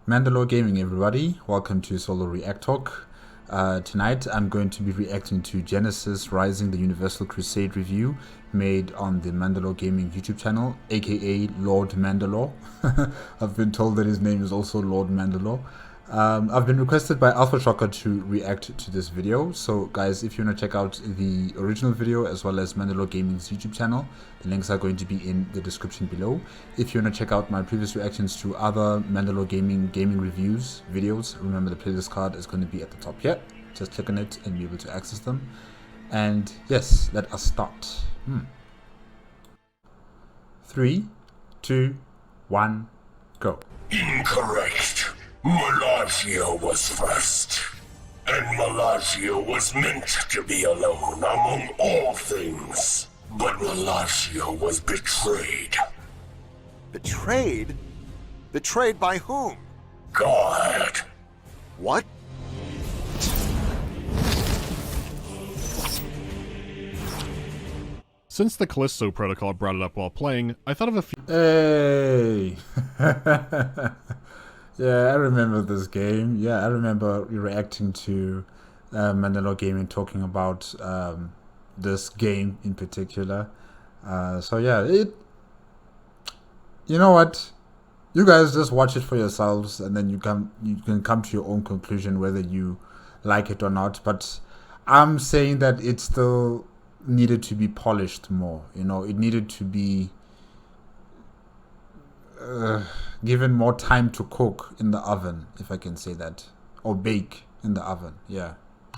MandaloreGaming, everybody. Welcome to Solo ReacTalk. Tonight I'm going to be reacting to Genesis Rising: The Universal Crusade review made on the MandaloreGaming YouTube channel, aka Lord Mandalore. I've been told that his name is also Lord Mandalore. I've been requested by Alpha Shocker to react to this video. So guys, if you want to check out the original video as well as MandaloreGaming's YouTube channel, the links are going to be in the description below. If you want to check out my previous reactions to other MandaloreGaming gaming reviews videos, remember the playlist card is going to be at the top here. Just click on it and be able to access them. And yes, let us start. 3, 2, 1, go. Incorrect. Melagio was first. And Melagio was meant to be alone among all things. But Melagio was betrayed. Betrayed? Betrayed by whom? God. What? Since the Callisto Protocol brought it up while playing, I thought of a few. Hey! Yeah, I remember this game. Yeah, I remember reacting to MandaloreGaming talking about this game in particular. So yeah, you know what? You guys just watch it for yourselves, and then you can come to your own conclusion whether you like it or not. But I'm saying that it still needed to be polished more. You know, it needed to be given more time to cook in the oven, if I can say that, or bake in the oven. Yeah.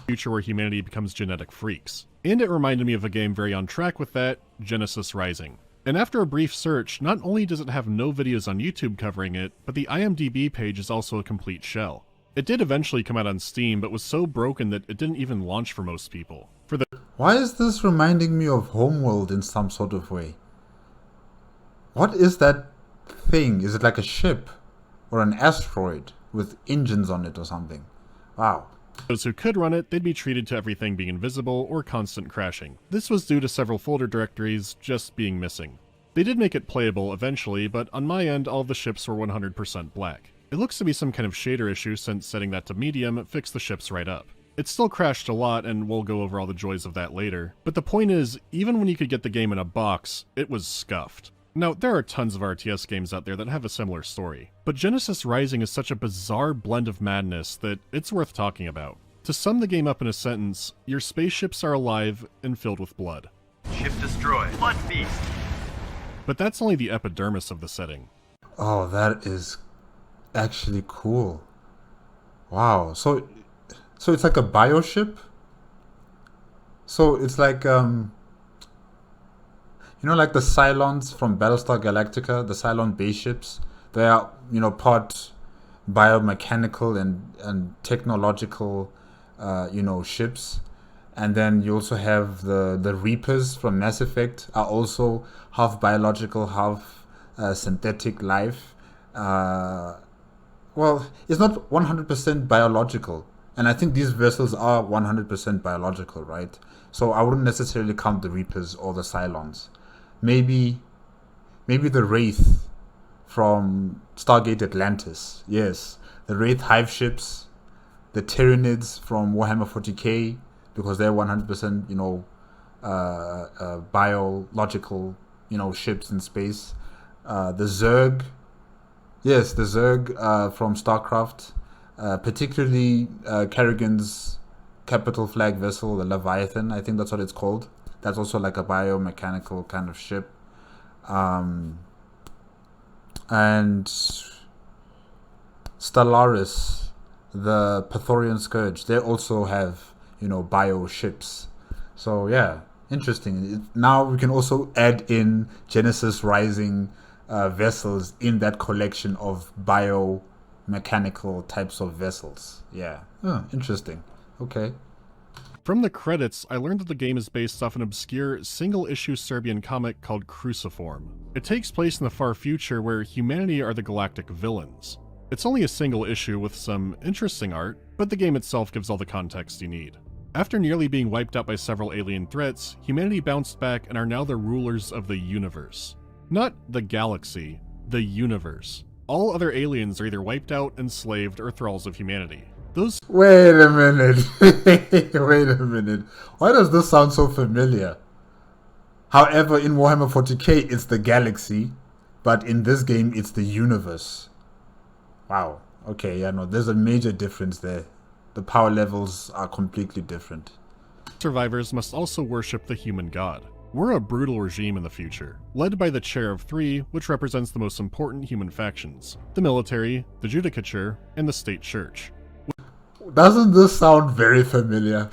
Future where humanity becomes genetic freaks. And it reminded me of a game very on track with that, Genesis Rising. And after a brief search, not only does it have no videos on YouTube covering it, but the IMDb page is also a complete shell. It did eventually come out on Steam, but was so broken that it didn't even launch for most people. Why is this reminding me of Homeworld in some sort of way? What is that thing? Is it like a ship or an asteroid with engines on it or something? Wow. Those who could run it, they'd be treated to everything being invisible or constant crashing. This was due to several folder directories just being missing. They did make it playable eventually, but on my end all the ships were 100% black. It looks to be some kind of shader issue since setting that to medium fixed the ships right up. It still crashed a lot, and we'll go over all the joys of that later, but the point is, even when you could get the game in a box, it was scuffed. Now, there are tons of RTS games out there that have a similar story, but Genesis Rising is such a bizarre blend of madness that it's worth talking about. To sum the game up in a sentence, your spaceships are alive and filled with blood. Ship destroyed. Blood feast. But that's only the epidermis of the setting. Oh, that is actually cool. Wow. So it's like a bioship? So it's like you know, like the Cylons from Battlestar Galactica, the Cylon base ships, they are, you know, part biomechanical and technological, you know, ships. And then you also have the Reapers from Mass Effect, are also half biological, half synthetic life. Well, it's not 100% biological. And I think these vessels are 100% biological, right? So I wouldn't necessarily count the Reapers or the Cylons. Maybe the Wraith from Stargate Atlantis. Yes, the Wraith hive ships, the Tyranids from Warhammer 40k, because they're 100%, you know, biological, you know, ships in space. The Zerg, yes, the Zerg from StarCraft, particularly Kerrigan's capital flag vessel, the Leviathan. I think that's what it's called. That's also like a biomechanical kind of ship. And Stellaris, the Pythorian Scourge, they also have, you know, bio ships. So yeah, interesting. Now we can also add in Genesis Rising vessels in that collection of biomechanical types of vessels. Yeah, interesting. Okay. From the credits, I learned that the game is based off an obscure, single-issue Serbian comic called Cruciform. It takes place in the far future where humanity are the galactic villains. It's only a single issue with some interesting art, but the game itself gives all the context you need. After nearly being wiped out by several alien threats, humanity bounced back and are now the rulers of the universe. Not the galaxy, the universe. All other aliens are either wiped out, enslaved, or thralls of humanity. Those Wait a minute. Wait a minute. Why does this sound so familiar? However, in Warhammer 40k, it's the galaxy, but in this game, it's the universe. Wow. Okay, yeah, no, there's a major difference there. The power levels are completely different. survivors must also worship the human god. We're a brutal regime in the future, led by the Chair of Three, which represents the most important human factions: the military, the judicature, and the state church. Doesn't this sound very familiar?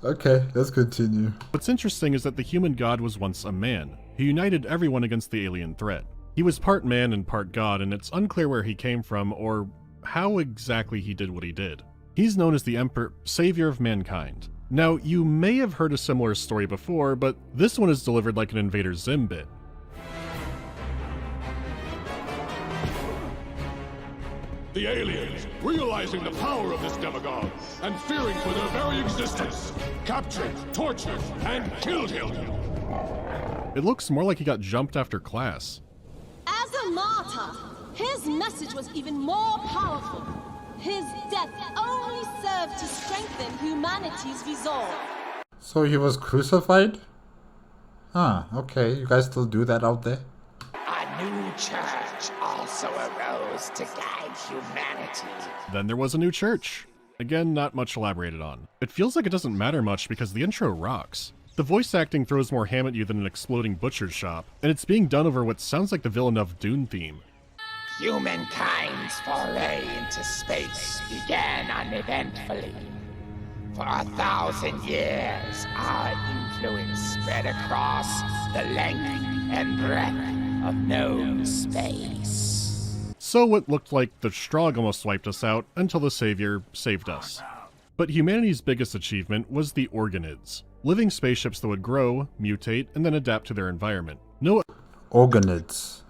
Okay, let's continue. What's interesting is that the human god was once a man, who united everyone against the alien threat. He was part man and part god, and it's unclear where he came from or how exactly he did what he did. He's known as the Savior of Mankind. Now, you may have heard a similar story before, but this one is delivered like an Invader Zim bit. The aliens, realizing the power of this demagogue, and fearing for their very existence, captured, tortured, and killed him. It looks more like he got jumped after class. As a martyr, his message was even more powerful. His death only served to strengthen humanity's resolve. So he was crucified? Ah, okay. You guys still do that out there? A new church also arose to guide humanity. Then there was a new church. Again, not much elaborated on. It feels like it doesn't matter much because the intro rocks. The voice acting throws more ham at you than an exploding butcher's shop, and it's being done over what sounds like the Villeneuve Dune theme. Humankind's foray into space began uneventfully. For 1,000 years, our influence spread across the length and breadth of known space. So what looked like the Strogg almost wiped us out until the Savior saved us. But humanity's biggest achievement was the Organids, living spaceships that would grow, mutate, and then adapt to their environment. No Organids.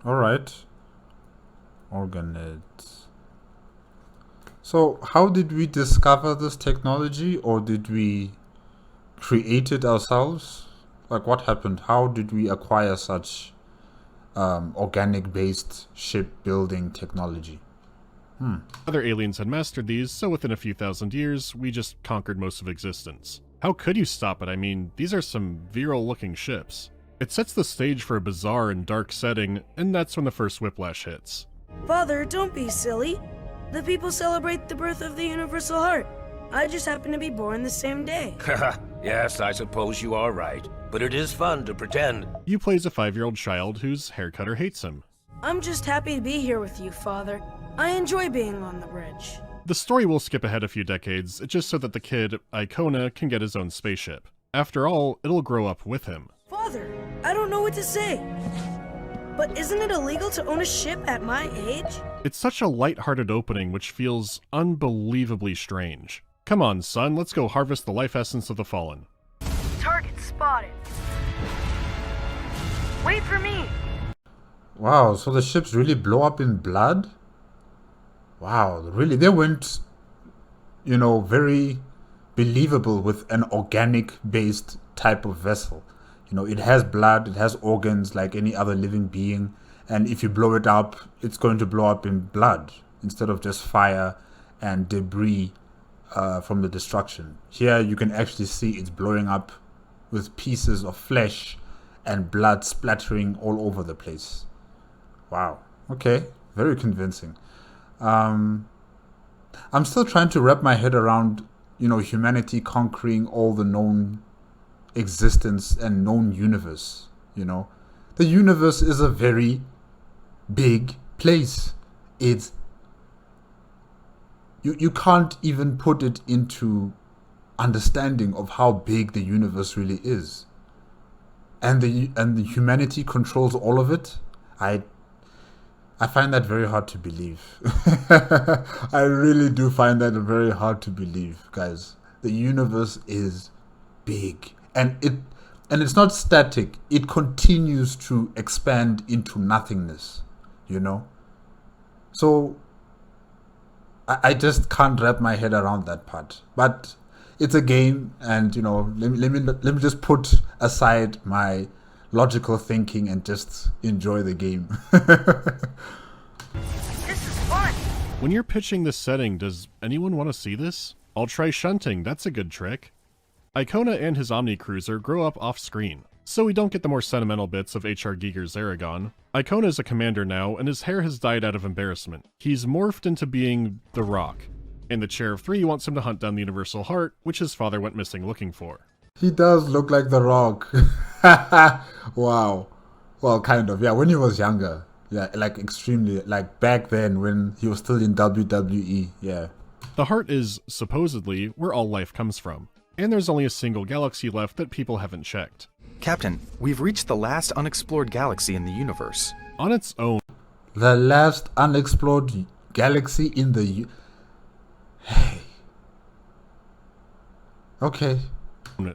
Alright. Organids. So, how did we discover this technology, or did we create it ourselves? Like, what happened? How did we acquire such organic-based shipbuilding technology? other aliens had mastered these, so within a few thousand years, we just conquered most of existence. How could you stop it? I mean, these are some virile-looking ships. It sets the stage for a bizarre and dark setting, and that's when the first whiplash hits. Father, don't be silly. The people celebrate the birth of the Universal Heart. I just happen to be born the same day. Yes, I suppose you are right. But it is fun to pretend. You play as a 5-year-old child whose haircutter hates him. I'm just happy to be here with you, Father. I enjoy being on the bridge. The story will skip ahead a few decades, just so that the kid, Icona, can get his own spaceship. After all, it'll grow up with him. Father, I don't know what to say. But isn't it illegal to own a ship at my age? It's such a light-hearted opening which feels unbelievably strange. Come on, son, let's go harvest the life essence of the Fallen. Target spotted. Wait for me. Wow, so the ships really blow up in blood? Wow, really, they went, very believable with an organic-based type of vessel. It has blood, it has organs like any other living being, and if you blow it up, it's going to blow up in blood instead of just fire and debris from the destruction. Here you can actually see it's blowing up with pieces of flesh and blood splattering all over the place. Wow, okay, very convincing. I'm still trying to wrap my head around, humanity conquering all the known existence and known universe. The universe is a very big place. It's you can't even put it into understanding of how big the universe really is, and the humanity controls all of it. I find that very hard to believe. I really do find that very hard to believe, guys. The universe is big, and it's not static. It continues to expand into nothingness, So I just can't wrap my head around that part. But it's a game, and let me just put aside my logical thinking and just enjoy the game. This is fun. When you're pitching this setting, does anyone want to see this? I'll try shunting, that's a good trick. Icona and his Omni Cruiser grow up off-screen, so we don't get the more sentimental bits of H.R. Giger's Aragon. Icona is a commander now, and his hair has dyed out of embarrassment. He's morphed into being The Rock, and the Chair of 3 wants him to hunt down the Universal Heart, which his father went missing looking for. He does look like The Rock. Wow. Well, kind of, yeah, when he was younger. Yeah, like extremely, like back then when he was still in WWE, yeah. The Heart is, supposedly, where all life comes from, and there's only a single galaxy left that people haven't checked. Captain, we've reached the last unexplored galaxy in the universe. On its own... The last unexplored galaxy in the... Hey. Okay.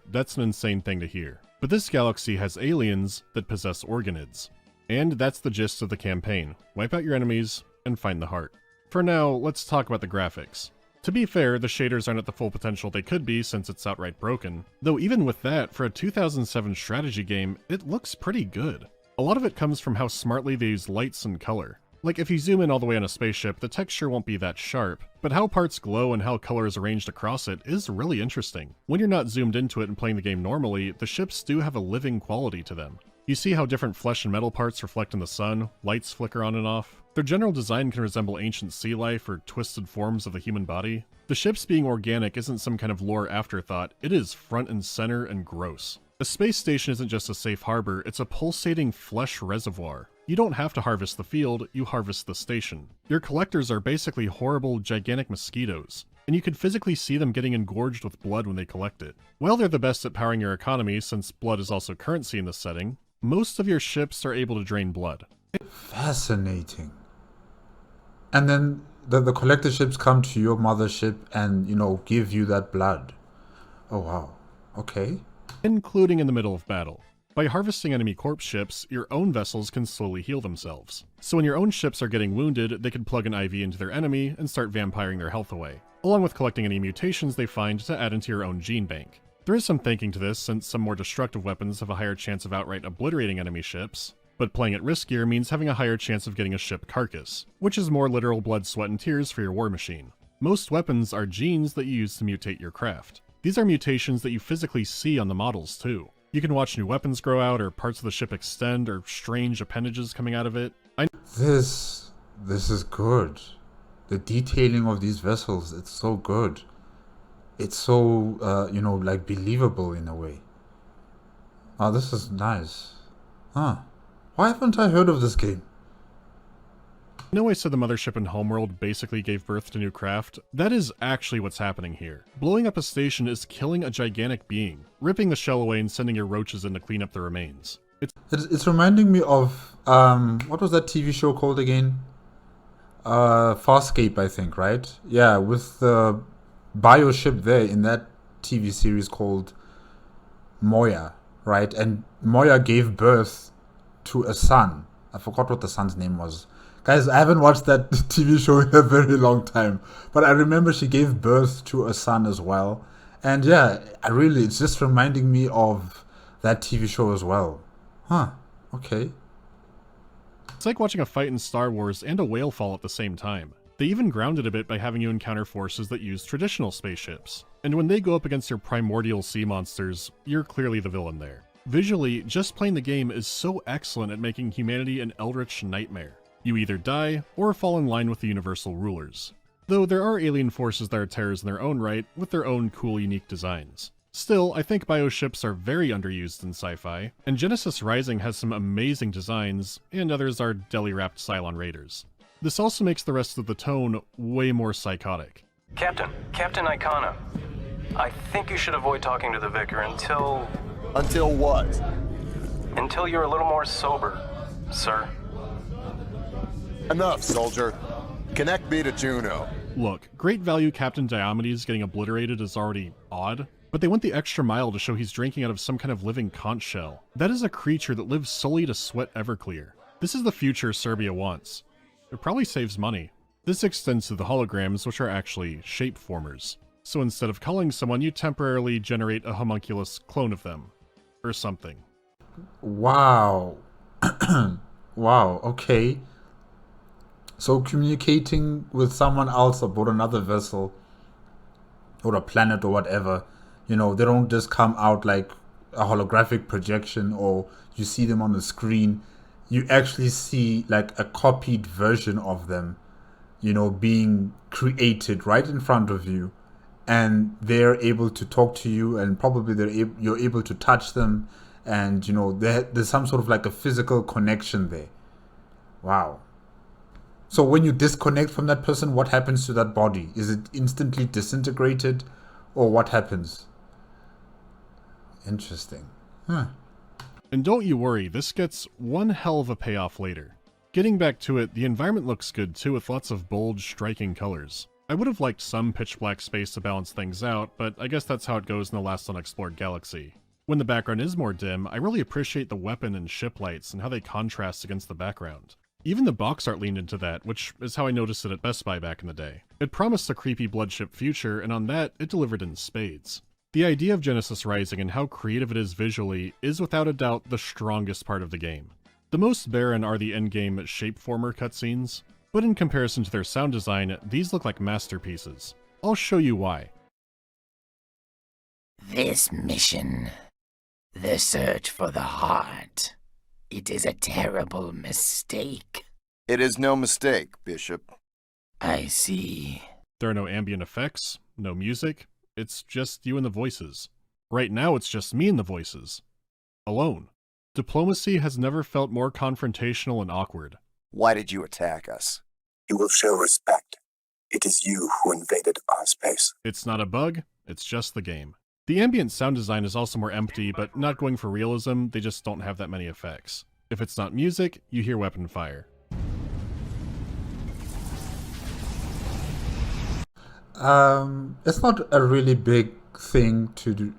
That's an insane thing to hear. But this galaxy has aliens that possess organids. And that's the gist of the campaign. Wipe out your enemies, and find the heart. For now, let's talk about the graphics. To be fair, the shaders aren't at the full potential they could be since it's outright broken. Though even with that, for a 2007 strategy game, it looks pretty good. A lot of it comes from how smartly they use lights and color. Like, if you zoom in all the way on a spaceship, the texture won't be that sharp, but how parts glow and how color is arranged across it is really interesting. When you're not zoomed into it and playing the game normally, the ships do have a living quality to them. You see how different flesh and metal parts reflect in the sun, lights flicker on and off. Their general design can resemble ancient sea life or twisted forms of the human body. The ships being organic isn't some kind of lore afterthought, it is front and center and gross. A space station isn't just a safe harbor, it's a pulsating flesh reservoir. You don't have to harvest the field, you harvest the station. Your collectors are basically horrible, gigantic mosquitoes, and you can physically see them getting engorged with blood when they collect it. While they're the best at powering your economy, since blood is also currency in this setting, most of your ships are able to drain blood. Fascinating. And then the collector ships come to your mothership and, you know, give you that blood. Oh wow. Okay. Including in the middle of battle. By harvesting enemy corpse ships, your own vessels can slowly heal themselves. So when your own ships are getting wounded, they can plug an IV into their enemy and start vampiring their health away, along with collecting any mutations they find to add into your own gene bank. There is some thinking to this, since some more destructive weapons have a higher chance of outright obliterating enemy ships, but playing it riskier means having a higher chance of getting a ship carcass, which is more literal blood, sweat, and tears for your war machine. Most weapons are genes that you use to mutate your craft. These are mutations that you physically see on the models too. You can watch new weapons grow out, or parts of the ship extend, or strange appendages coming out of it. This is good. The detailing of these vessels, it's so good. It's so, you know, like believable in a way. Oh, this is nice. Huh. Why haven't I heard of this game? I know I said the mothership in Homeworld basically gave birth to new craft. That is actually what's happening here. Blowing up a station is killing a gigantic being, ripping the shell away and sending your roaches in to clean up the remains. It's reminding me of, what was that TV show called again? Farscape, I think, right? Yeah, with the bioship there in that TV series called Moya, right? And Moya gave birth to a son. I forgot what the son's name was. Guys, I haven't watched that TV show in a very long time, but I remember she gave birth to a son as well. And yeah, it's just reminding me of that TV show as well. Huh, okay. It's like watching a fight in Star Wars and a whale fall at the same time. They even ground it a bit by having you encounter forces that use traditional spaceships. And when they go up against your primordial sea monsters, you're clearly the villain there. Visually, just playing the game is so excellent at making humanity an eldritch nightmare. You either die, or fall in line with the universal rulers. Though there are alien forces that are terrors in their own right, with their own cool, unique designs. Still, I think bioships are very underused in sci-fi, and Genesis Rising has some amazing designs, and others are deli-wrapped Cylon raiders. This also makes the rest of the tone way more psychotic. Captain Icona, I think you should avoid talking to the Vicar until... Until what? Until you're a little more sober, sir. Enough, soldier. Connect me to Juno. Look, great value Captain Diomedes getting obliterated is already odd, but they went the extra mile to show he's drinking out of some kind of living conch shell. That is a creature that lives solely to sweat Everclear. This is the future Serbia wants. It probably saves money. This extends to the holograms, which are actually shape formers. So instead of culling someone, you temporarily generate a homunculus clone of them. Or something. Wow. Wow, okay. So communicating with someone else aboard another vessel or a planet or whatever, they don't just come out like a holographic projection or you see them on the screen. You actually see like a copied version of them, being created right in front of you, and they're able to talk to you, and probably you're able to touch them, and there's some sort of like a physical connection there. Wow. So when you disconnect from that person, what happens to that body? Is it instantly disintegrated, or what happens? Interesting. Huh. And don't you worry, this gets one hell of a payoff later. Getting back to it, the environment looks good too, with lots of bold, striking colors. I would have liked some pitch black space to balance things out, but I guess that's how it goes in the last unexplored galaxy. When the background is more dim, I really appreciate the weapon and ship lights and how they contrast against the background. Even the box art leaned into that, which is how I noticed it at Best Buy back in the day. It promised a creepy bloodship future, and on that, it delivered in spades. The idea of Genesis Rising and how creative it is visually is without a doubt the strongest part of the game. The most barren are the endgame shapeformer cutscenes, but in comparison to their sound design, these look like masterpieces. I'll show you why. This mission, the search for the heart, it is a terrible mistake. It is no mistake, Bishop. I see. There are no ambient effects, no music, it's just you and the voices. Right now it's just me and the voices. Alone. Diplomacy has never felt more confrontational and awkward. Why did you attack us? You will show respect. It is you who invaded our space. It's not a bug, it's just the game. The ambient sound design is also more empty, but not going for realism, they just don't have that many effects. If it's not music, you hear weapon fire. It's not a really big thing to do,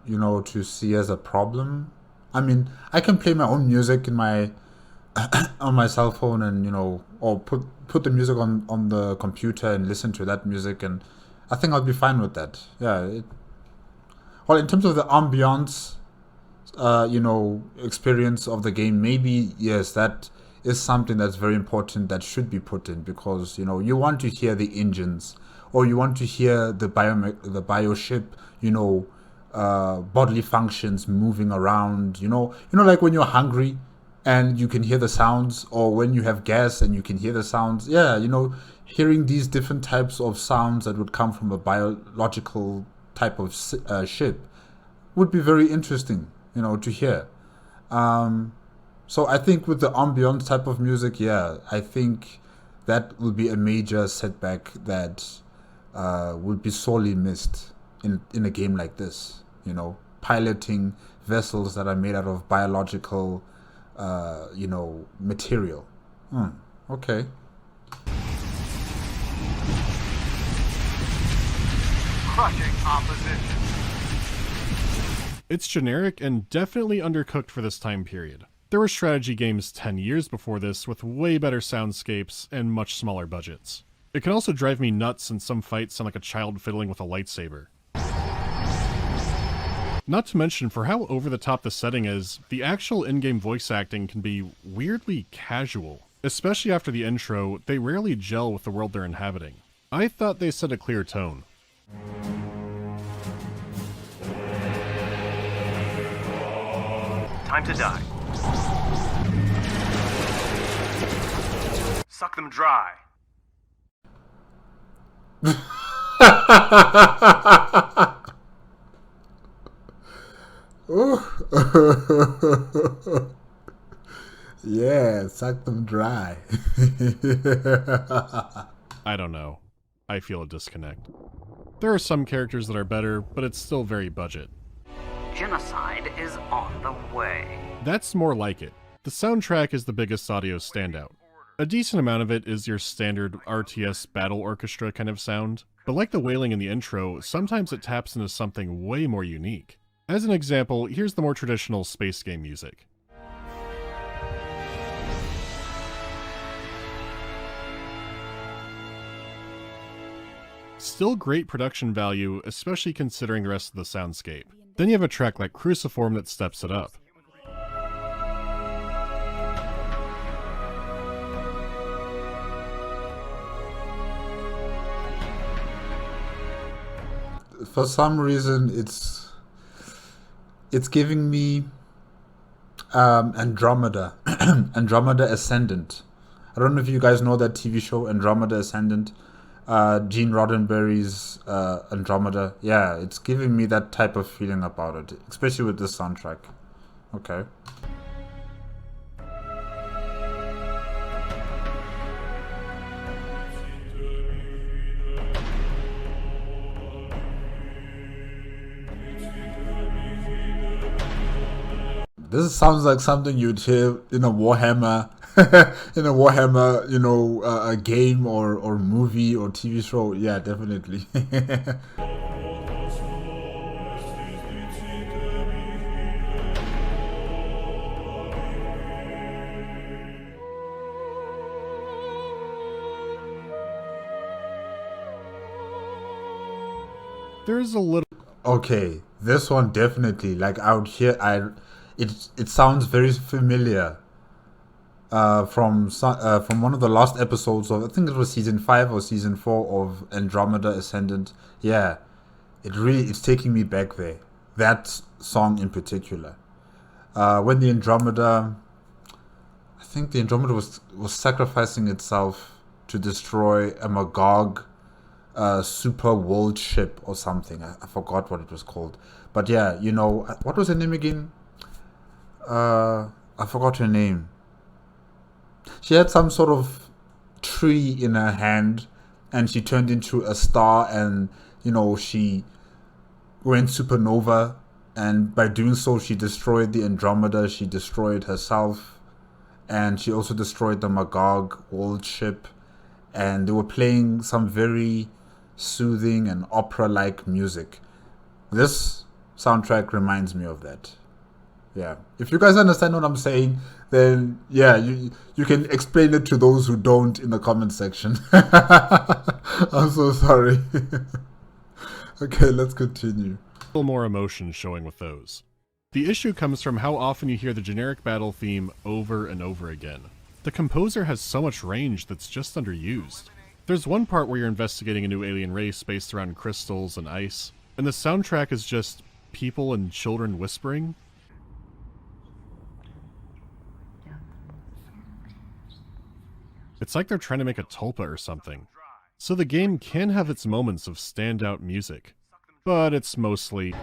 to see as a problem. I mean, I can play my own music in my on my cell phone, and or put the music on the computer and listen to that music, and I think I'll be fine with that. Yeah. Well, in terms of the ambiance, experience of the game, maybe yes, that is something that's very important that should be put in, because you want to hear the engines, or you want to hear the bioship, bodily functions moving around. Like when you're hungry and you can hear the sounds, or when you have gas and you can hear the sounds. Yeah, hearing these different types of sounds that would come from a biological type of ship would be very interesting, to hear. So I think with the ambience type of music, yeah, I think that will be a major setback that will be sorely missed in a game like this. Piloting vessels that are made out of biological, material. Okay. Crushing opposition. It's generic and definitely undercooked for this time period. There were strategy games 10 years before this with way better soundscapes and much smaller budgets. It can also drive me nuts, and some fights sound like a child fiddling with a lightsaber. Not to mention, for how over-the-top the setting is, the actual in-game voice acting can be weirdly casual. Especially after the intro, they rarely gel with the world they're inhabiting. I thought they set a clear tone. Time to die. Suck them dry. Yeah, suck them dry. I don't know. I feel a disconnect. There are some characters that are better, but it's still very budget. Genocide is on the way. That's more like it. The soundtrack is the biggest audio standout. A decent amount of it is your standard RTS battle orchestra kind of sound, but like the wailing in the intro, sometimes it taps into something way more unique. As an example, here's the more traditional space game music. Still great production value, especially considering the rest of the soundscape. Then you have a track like Cruciform that steps it up. for some reason it's giving me Andromeda, Andromeda Ascendant. I don't know if you guys know that TV show, Andromeda Ascendant. Gene Roddenberry's Andromeda. Yeah, it's giving me that type of feeling about it, especially with this soundtrack. Okay. This sounds like something you'd hear in a Warhammer, in a Warhammer, a game or movie or TV show. Yeah, definitely. There's a little. Okay, this one definitely. Like I would hear, it sounds very familiar. From one of the last episodes of, I think it was season 5 or season 4 of Andromeda Ascendant. Yeah, it's taking me back there. That song in particular. When the Andromeda, I think the Andromeda was sacrificing itself to destroy a Magog super world ship or something. I forgot what it was called. But yeah, what was her name again? I forgot her name. She had some sort of tree in her hand and she turned into a star, and she went supernova, and by doing so she destroyed the Andromeda, she destroyed herself, and she also destroyed the Magog world ship. And they were playing some very soothing and opera-like music. This soundtrack reminds me of that. Yeah. If you guys understand what I'm saying, then yeah, you can explain it to those who don't in the comment section. I'm so sorry. Okay, let's continue. A little more emotion showing with those. The issue comes from how often you hear the generic battle theme over and over again. The composer has so much range that's just underused. There's one part where you're investigating a new alien race based around crystals and ice, and the soundtrack is just people and children whispering. It's like they're trying to make a tulpa or something. So the game can have its moments of standout music, but it's mostly...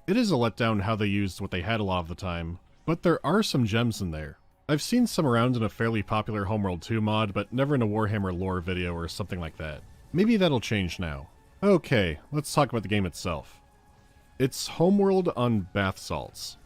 It is a letdown how they used what they had a lot of the time, but there are some gems in there. I've seen some around in a fairly popular Homeworld 2 mod, but never in a Warhammer lore video or something like that. Maybe that'll change now. Okay, let's talk about the game itself. It's Homeworld on bath salts.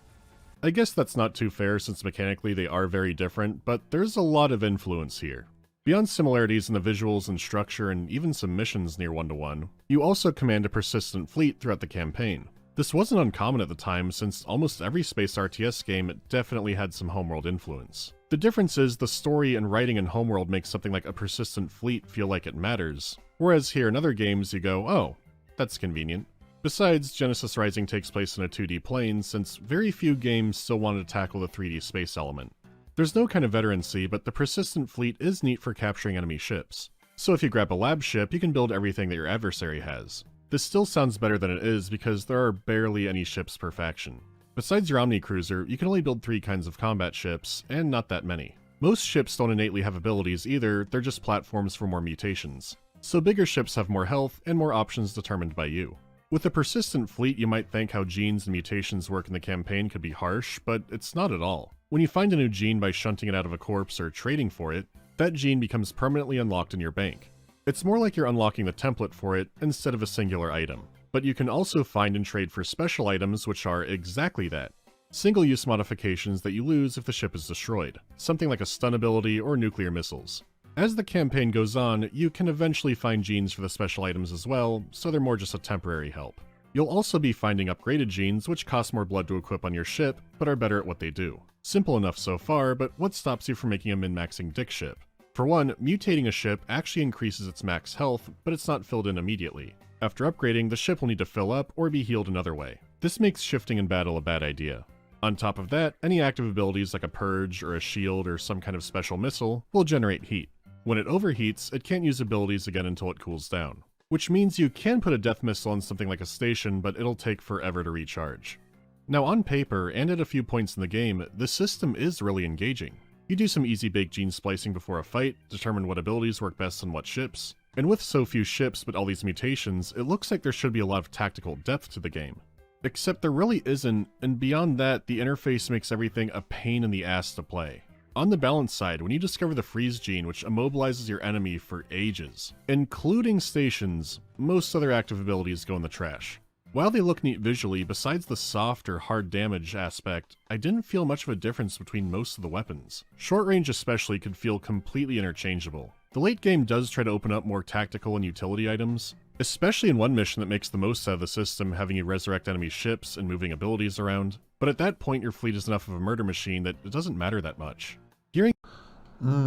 I guess that's not too fair since mechanically they are very different, but there's a lot of influence here. Beyond similarities in the visuals and structure and even some missions near one-to-one, you also command a persistent fleet throughout the campaign. This wasn't uncommon at the time since almost every space RTS game definitely had some Homeworld influence. The difference is the story and writing in Homeworld makes something like a persistent fleet feel like it matters, whereas here in other games you go, oh, that's convenient. Besides, Genesis Rising takes place in a 2D plane since very few games still wanted to tackle the 3D space element. There's no kind of veterancy, but the persistent fleet is neat for capturing enemy ships. So if you grab a lab ship, you can build everything that your adversary has. This still sounds better than it is because there are barely any ships per faction. Besides your Omnicruiser, you can only build 3 kinds of combat ships, and not that many. Most ships don't innately have abilities either, they're just platforms for more mutations. So bigger ships have more health and more options determined by you. With a persistent fleet, you might think how genes and mutations work in the campaign could be harsh, but it's not at all. When you find a new gene by shunting it out of a corpse or trading for it, that gene becomes permanently unlocked in your bank. It's more like you're unlocking the template for it instead of a singular item. But you can also find and trade for special items which are exactly that. Single-use modifications that you lose if the ship is destroyed, something like a stun ability or nuclear missiles. As the campaign goes on, you can eventually find genes for the special items as well, so they're more just a temporary help. You'll also be finding upgraded genes which cost more blood to equip on your ship, but are better at what they do. Simple enough so far, but what stops you from making a min-maxing dick ship? For one, mutating a ship actually increases its max health, but it's not filled in immediately. After upgrading, the ship will need to fill up or be healed another way. This makes shifting in battle a bad idea. On top of that, any active abilities like a purge or a shield or some kind of special missile will generate heat. When it overheats, it can't use abilities again until it cools down. which means you can put a death missile on something like a station, but it'll take forever to recharge. Now on paper, and at a few points in the game, the system is really engaging. You do some easy-baked gene splicing before a fight, determine what abilities work best on what ships, and with so few ships but all these mutations, it looks like there should be a lot of tactical depth to the game. Except there really isn't, and beyond that, the interface makes everything a pain in the ass to play. On the balance side, when you discover the freeze gene, which immobilizes your enemy for ages, including stations, most other active abilities go in the trash. While they look neat visually, besides the soft or hard damage aspect, I didn't feel much of a difference between most of the weapons. Short range especially could feel completely interchangeable. The late game does try to open up more tactical and utility items, especially in one mission that makes the most out of the system, having you resurrect enemy ships and moving abilities around, but at that point your fleet is enough of a murder machine that it doesn't matter that much. Hearing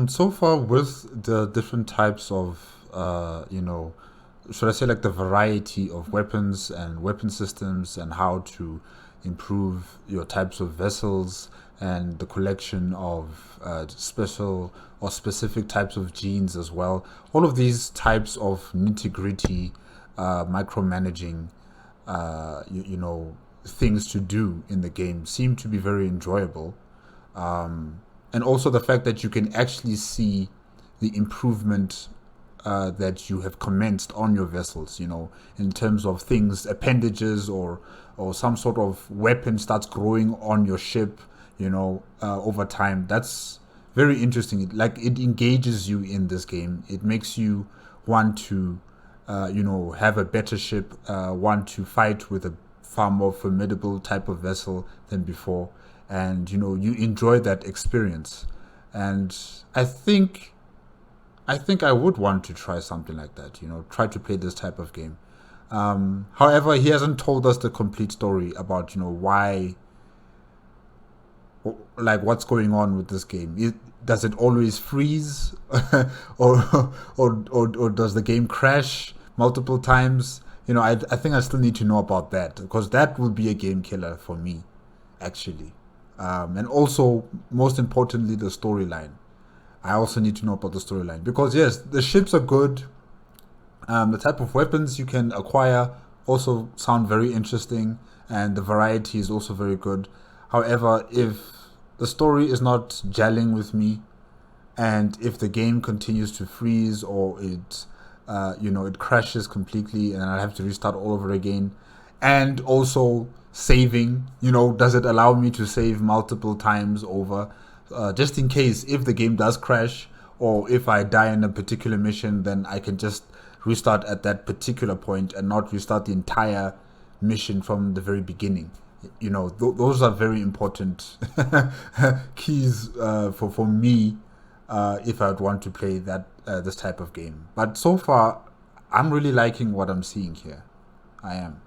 So far with the different types of, should I say like the variety of weapons and weapon systems and how to improve your types of vessels and the collection of special or specific types of genes as well. All of these types of nitty-gritty micromanaging, things to do in the game seem to be very enjoyable. And also the fact that you can actually see the improvement that you have commenced on your vessels, in terms of things, appendages or some sort of weapon starts growing on your ship, over time. That's very interesting. Like, it engages you in this game. It makes you want to, have a better ship, want to fight with a far more formidable type of vessel than before. And, you enjoy that experience. And I think I would want to try something like that, try to play this type of game. However, he hasn't told us the complete story about, why, like, what's going on with this game. Does it always freeze? or does the game crash multiple times? I think I still need to know about that, because that will be a game killer for me, actually. And also, most importantly, the storyline. I also need to know about the storyline, because yes, the ships are good. The type of weapons you can acquire also sound very interesting, and the variety is also very good. However, if the story is not gelling with me, and if the game continues to freeze, or it crashes completely and I have to restart all over again, and also saving, does it allow me to save multiple times over, just in case if the game does crash, or if I die in a particular mission, then I can just restart at that particular point and not restart the entire mission from the very beginning. Those are very important keys for me if I would want to play this type of game. But so far, I'm really liking what I'm seeing here. I am.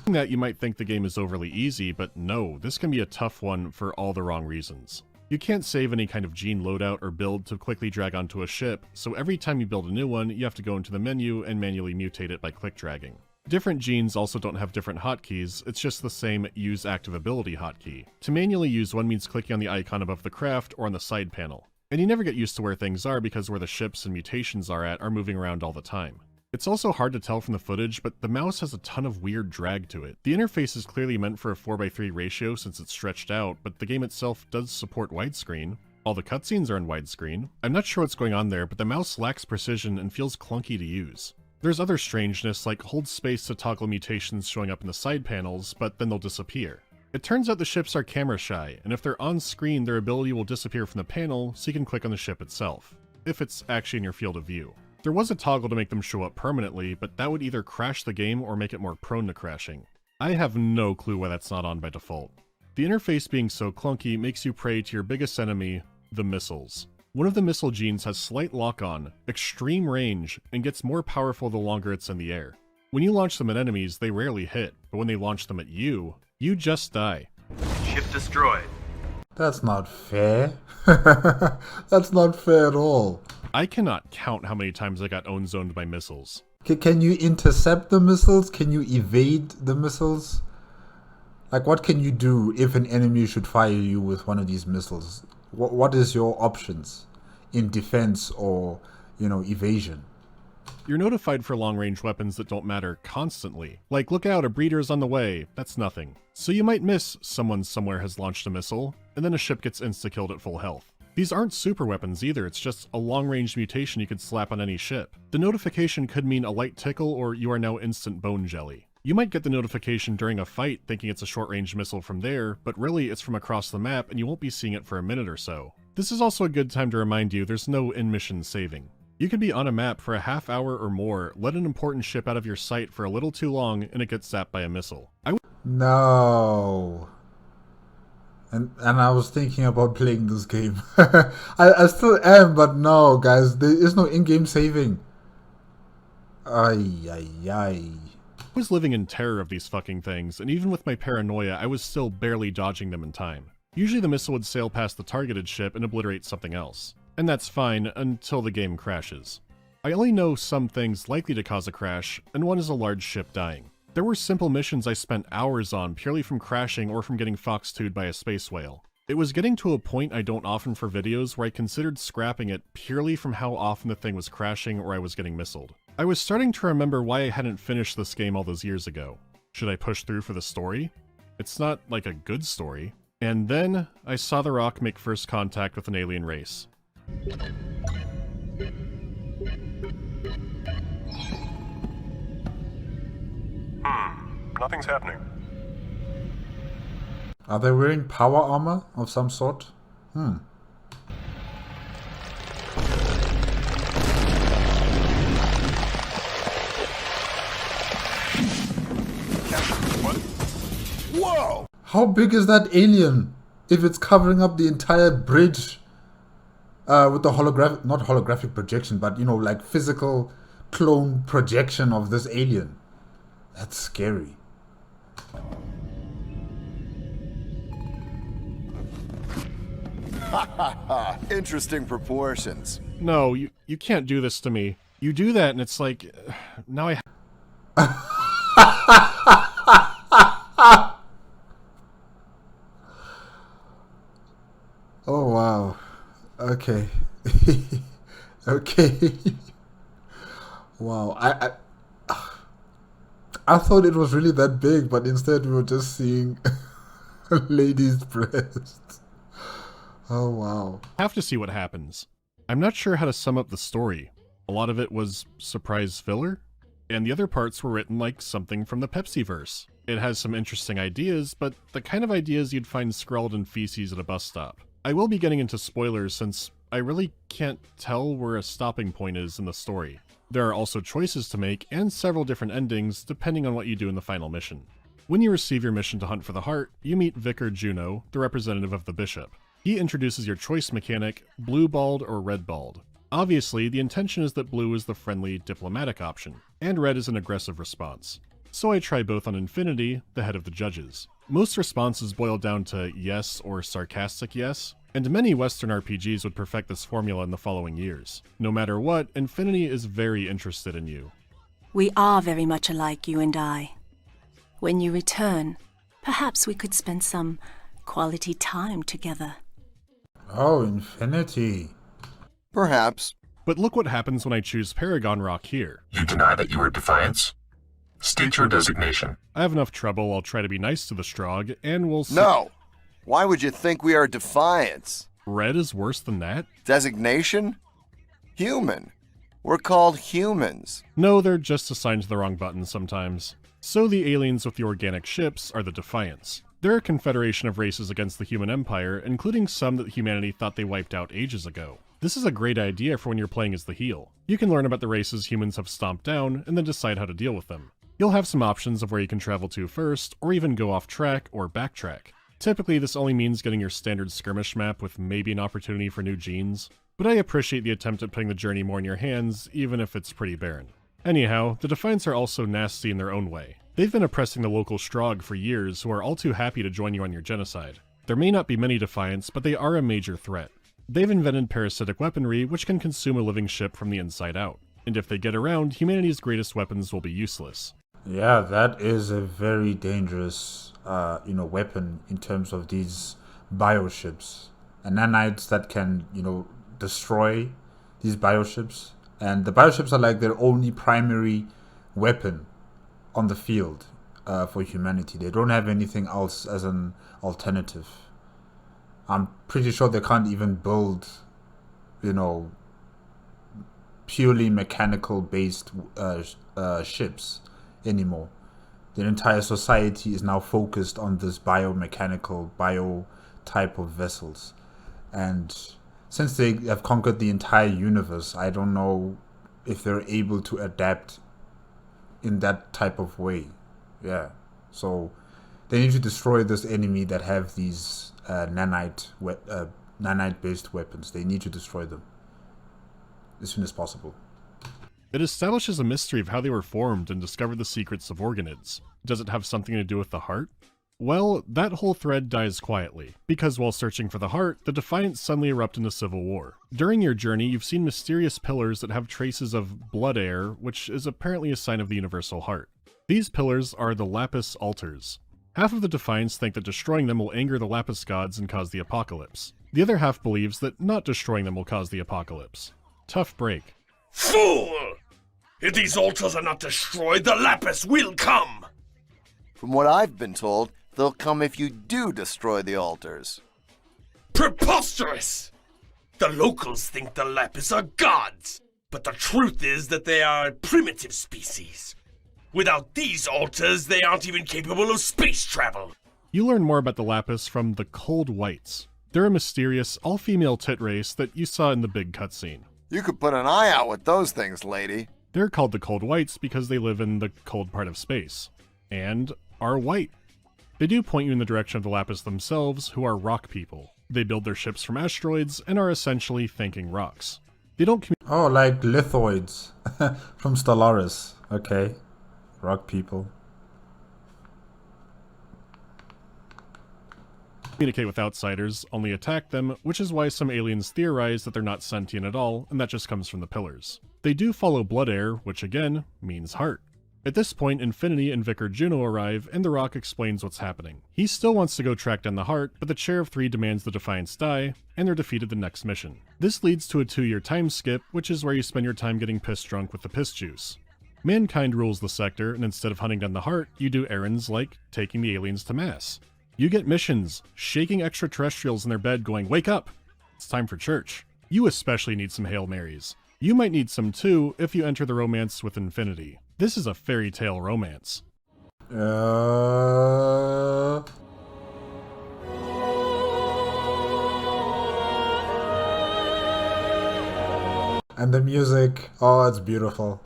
That you might think the game is overly easy, but no, this can be a tough one for all the wrong reasons. You can't save any kind of gene loadout or build to quickly drag onto a ship, so every time you build a new one, you have to go into the menu and manually mutate it by click dragging. Different genes also don't have different hotkeys, it's just the same use active ability hotkey. To manually use one means clicking on the icon above the craft or on the side panel. And you never get used to where things are because where the ships and mutations are moving around all the time. It's also hard to tell from the footage, but the mouse has a ton of weird drag to it. The interface is clearly meant for a 4:3 ratio since it's stretched out, but the game itself does support widescreen. All the cutscenes are in widescreen. I'm not sure what's going on there, but the mouse lacks precision and feels clunky to use. There's other strangeness, like hold space to toggle mutations showing up in the side panels, but then they'll disappear. It turns out the ships are camera shy, and if they're on screen, their ability will disappear from the panel, so you can click on the ship itself, if it's actually in your field of view. There was a toggle to make them show up permanently, but that would either crash the game or make it more prone to crashing. I have no clue why that's not on by default. The interface being so clunky makes you prey to your biggest enemy, the missiles. One of the missile genes has slight lock-on, extreme range, and gets more powerful the longer it's in the air. When you launch them at enemies, they rarely hit, but when they launch them at you just die. Ship destroyed. That's not fair. That's not fair at all. I cannot count how many times I got own-zoned by missiles. Can you intercept the missiles? Can you evade the missiles? Like, what can you do if an enemy should fire you with one of these missiles? What is your options in defense or, evasion? You're notified for long-range weapons that don't matter constantly. Like, look out, a breeder is on the way. That's nothing. So you might miss someone somewhere has launched a missile, and then a ship gets insta-killed at full health. These aren't super weapons either, it's just a long-range mutation you could slap on any ship. The notification could mean a light tickle or you are now instant bone jelly. You might get the notification during a fight thinking it's a short-range missile from there, but really it's from across the map and you won't be seeing it for a minute or so. This is also a good time to remind you there's no in-mission saving. You could be on a map for a half hour or more, let an important ship out of your sight for a little too long, and it gets zapped by a missile. No. And I was thinking about playing this game. I still am, but no, guys, there is no in-game saving. Ay, ay, ay. I was living in terror of these fucking things, and even with my paranoia, I was still barely dodging them in time. Usually the missile would sail past the targeted ship and obliterate something else. And that's fine until the game crashes. I only know some things likely to cause a crash, and one is a large ship dying. There were simple missions I spent hours on purely from crashing or from getting fox-2'd by a space whale. It was getting to a point I don't often for videos where I considered scrapping it purely from how often the thing was crashing or I was getting missiled. I was starting to remember why I hadn't finished this game all those years ago. Should I push through for the story? It's not like a good story. And then I saw The Rock make first contact with an alien race. Nothing's happening. Are they wearing power armor of some sort? What? Whoa! How big is that alien if it's covering up the entire bridge with the holographic, not holographic projection, but you know, like physical clone projection of this alien? That's scary. Ha ha ha! Interesting proportions. No, you can't do this to me. You do that and it's like, now I Oh wow. Okay. Okay. Wow. I thought it was really that big, but instead we were just seeing a lady's breasts. Oh wow. have to see what happens. I'm not sure how to sum up the story. A lot of it was surprise filler, and the other parts were written like something from the Pepsi-verse. It has some interesting ideas, but the kind of ideas you'd find scrawled in feces at a bus stop. I will be getting into spoilers since I really can't tell where a stopping point is in the story. There are also choices to make and several different endings depending on what you do in the final mission. When you receive your mission to hunt for the heart, you meet Vicar Juno, the representative of the bishop. He introduces your choice mechanic, blue balled or red balled. Obviously, the intention is that blue is the friendly, diplomatic option, and red is an aggressive response. So I try both on Infinity, the head of the judges. Most responses boil down to yes or sarcastic yes, and many Western RPGs would perfect this formula in the following years. No matter what, Infinity is very interested in you. We are very much alike, you and I. When you return, perhaps we could spend some quality time together. Oh, Infinity. Perhaps. But look what happens when I choose Paragon Rock here. You deny that you are Defiance? State your designation. I have enough trouble, I'll try to be nice to the Strogg, and we'll see. No! Why would you think we are Defiance? Red is worse than that? Designation? Human. We're called humans. No, they're just assigned to the wrong button sometimes. So the aliens with the organic ships are the Defiance. They're a confederation of races against the human empire, including some that humanity thought they wiped out ages ago. This is a great idea for when you're playing as the heel. You can learn about the races humans have stomped down, and then decide how to deal with them. You'll have some options of where you can travel to first, or even go off track or backtrack. Typically, this only means getting your standard skirmish map with maybe an opportunity for new genes, but I appreciate the attempt at putting the journey more in your hands, even if it's pretty barren. Anyhow, the Defiance are also nasty in their own way. They've been oppressing the local Strogg for years, who are all too happy to join you on your genocide. There may not be many Defiants, but they are a major threat. They've invented parasitic weaponry, which can consume a living ship from the inside out. And if they get around, humanity's greatest weapons will be useless. Yeah, that is a very dangerous, weapon in terms of these bioships. And nanites that can, destroy these bioships And the bioships are like their only primary weapon on the field for humanity. They don't have anything else as an alternative. I'm pretty sure they can't even build, purely mechanical based ships anymore. Their entire society is now focused on this biomechanical, bio type of vessels. And since they have conquered the entire universe, I don't know if they're able to adapt in that type of way. Yeah. So they need to destroy this enemy that have these nanite-based weapons. They need to destroy them as soon as possible. It establishes a mystery of how they were formed and discovered the secrets of organoids. Does it have something to do with the heart? Well, that whole thread dies quietly, because while searching for the heart, the Defiants suddenly erupt into civil war. During your journey, you've seen mysterious pillars that have traces of blood air, which is apparently a sign of the universal heart. These pillars are the Lapis altars. Half of the Defiants think that destroying them will anger the Lapis gods and cause the apocalypse. The other half believes that not destroying them will cause the apocalypse. Tough break. Fool! If these altars are not destroyed, the Lapis will come! From what I've been told, they'll come if you do destroy the altars. Preposterous! The locals think the Lapis are gods, but the truth is that they are a primitive species. Without these altars, they aren't even capable of space travel. You learn more about the Lapis from the Cold Whites. They're a mysterious, all-female tit race that you saw in the big cutscene. You could put an eye out with those things, lady. They're called the Cold Whites because they live in the cold part of space. And are white. They do point you in the direction of the Lapis themselves, who are rock people. They build their ships from asteroids and are essentially thanking rocks. They don't like lithoids from Stellaris. Okay. Rock people. Communicate with outsiders, only attack them, which is why some aliens theorize that they're not sentient at all, and that just comes from the pillars. They do follow blood air, which again, means heart. At this point, Infinity and Vicar Juno arrive, and the Rock explains what's happening. He still wants to go track down the heart, but the Chair of Three demands the Defiants die, and they're defeated the next mission. This leads to a 2-year time skip, which is where you spend your time getting piss drunk with the piss juice. Mankind rules the sector, and instead of hunting down the heart, you do errands like taking the aliens to mass. You get missions, shaking extraterrestrials in their bed going, "Wake up! It's time for church." You especially need some Hail Marys. You might need some too if you enter the romance with Infinity. This is a fairy tale romance. And the music, oh, it's beautiful.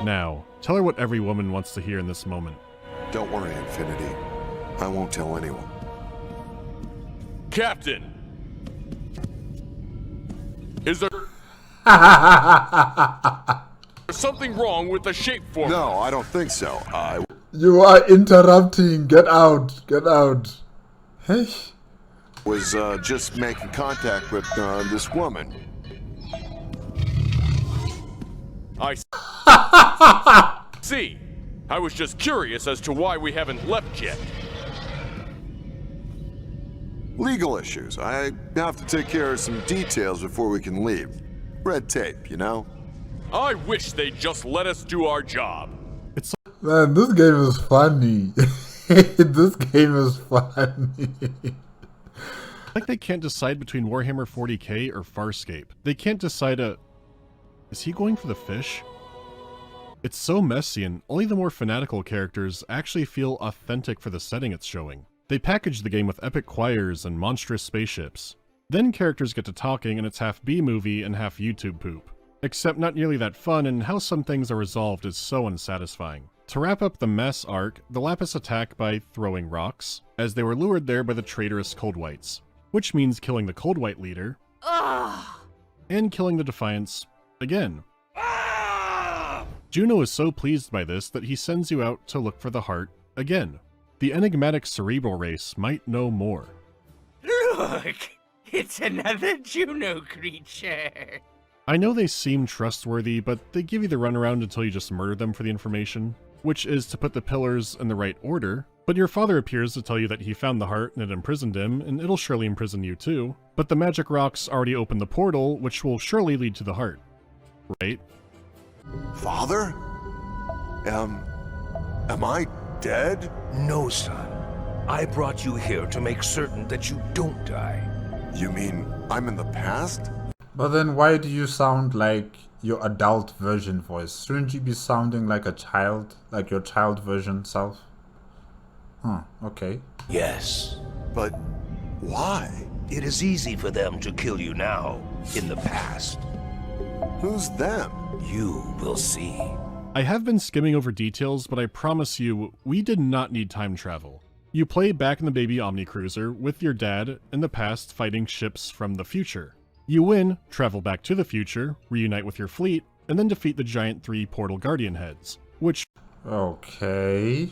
Now, tell her what every woman wants to hear in this moment. Don't worry, Infinity. I won't tell anyone. Captain! Is there something wrong with the shapeform? No, I don't think so. You are interrupting. Get out. Get out. Hey. Was just making contact with this woman. I see. I was just curious as to why we haven't left yet. Legal issues. I have to take care of some details before we can leave. Red tape, you know? I wish they'd just let us do our job. Man, this game is funny. This game is funny. Like they can't decide between Warhammer 40k or Farscape. They can't decide Is he going for the fish? It's so messy, and only the more fanatical characters actually feel authentic for the setting it's showing. They package the game with epic choirs and monstrous spaceships. Then characters get to talking, and it's half B-movie and half YouTube poop. Except not nearly that fun, and how some things are resolved is so unsatisfying. To wrap up the mess arc, the Lapis attack by throwing rocks, as they were lured there by the traitorous Cold Whites, which means killing the Cold White leader, and killing the Defiants again. Juno is so pleased by this that he sends you out to look for the heart again. The enigmatic cerebral race might know more. Look! It's another Juno creature! I know they seem trustworthy, but they give you the runaround until you just murder them for the information, which is to put the pillars in the right order. But your father appears to tell you that he found the heart and it imprisoned him, and it'll surely imprison you too. But the magic rocks already opened the portal, which will surely lead to the heart. right? Father? Am I dead? No, son. I brought you here to make certain that you don't die. You mean I'm in the past? But then why do you sound like your adult version voice? Shouldn't you be sounding like a child? Like your child version self? Huh, okay. Yes. But why? It is easy for them to kill you now, in the past. Who's them? You will see. I have been skimming over details, but I promise you, we did not need time travel. You play back in the baby Omnicruiser with your dad in the past fighting ships from the future. You win, travel back to the future, reunite with your fleet, and then defeat the giant 3 Portal Guardian heads, which okay,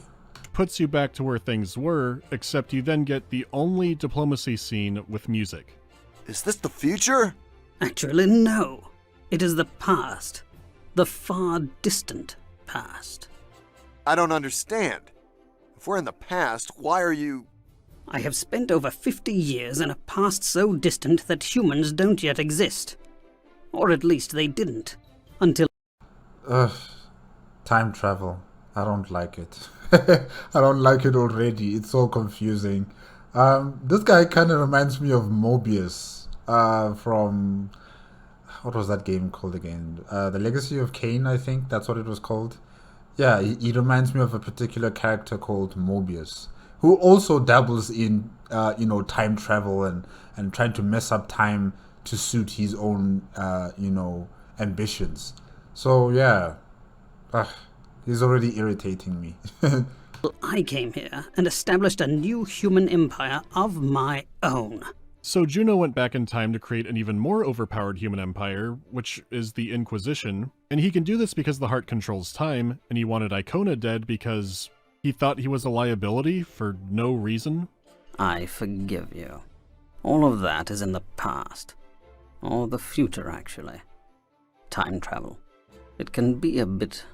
puts you back to where things were, except you then get the only diplomacy scene with music. Is this the future? Actually, no. It is the past. The far distant past. I don't understand. If we're in the past, why are you... I have spent over 50 years in a past so distant that humans don't yet exist. Or at least they didn't. Until... Time travel. I don't like it. I don't like it already. It's so confusing. This guy kind of reminds me of Mobius from... What was that game called again? The Legacy of Kain, I think. That's what it was called. Yeah, he reminds me of a particular character called Mobius, who also dabbles in, time travel and trying to mess up time to suit his own, ambitions. So, yeah. He's already irritating me. I came here and established a new human empire of my own. So Juno went back in time to create an even more overpowered human empire, which is the Inquisition, and he can do this because the heart controls time, and he wanted Icona dead because he thought he was a liability for no reason? I forgive you. All of that is in the past. Or the future, actually. Time travel. It can be a bit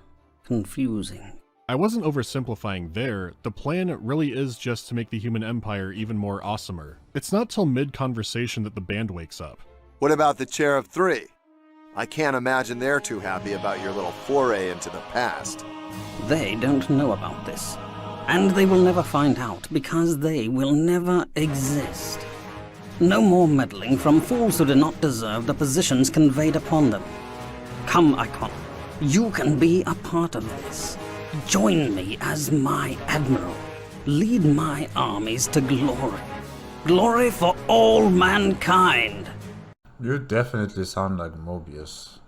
confusing. I wasn't oversimplifying there. The plan really is just to make the human empire even more awesomer. It's not till mid-conversation that the band wakes up. What about the Chair of 3? I can't imagine they're too happy about your little foray into the past. They don't know about this. And they will never find out, because they will never exist. No more meddling from fools who do not deserve the positions conveyed upon them. Come, Icona. You can be a part of this. Join me as my admiral. Lead my armies to glory. Glory for all mankind. You definitely sound like Mobius.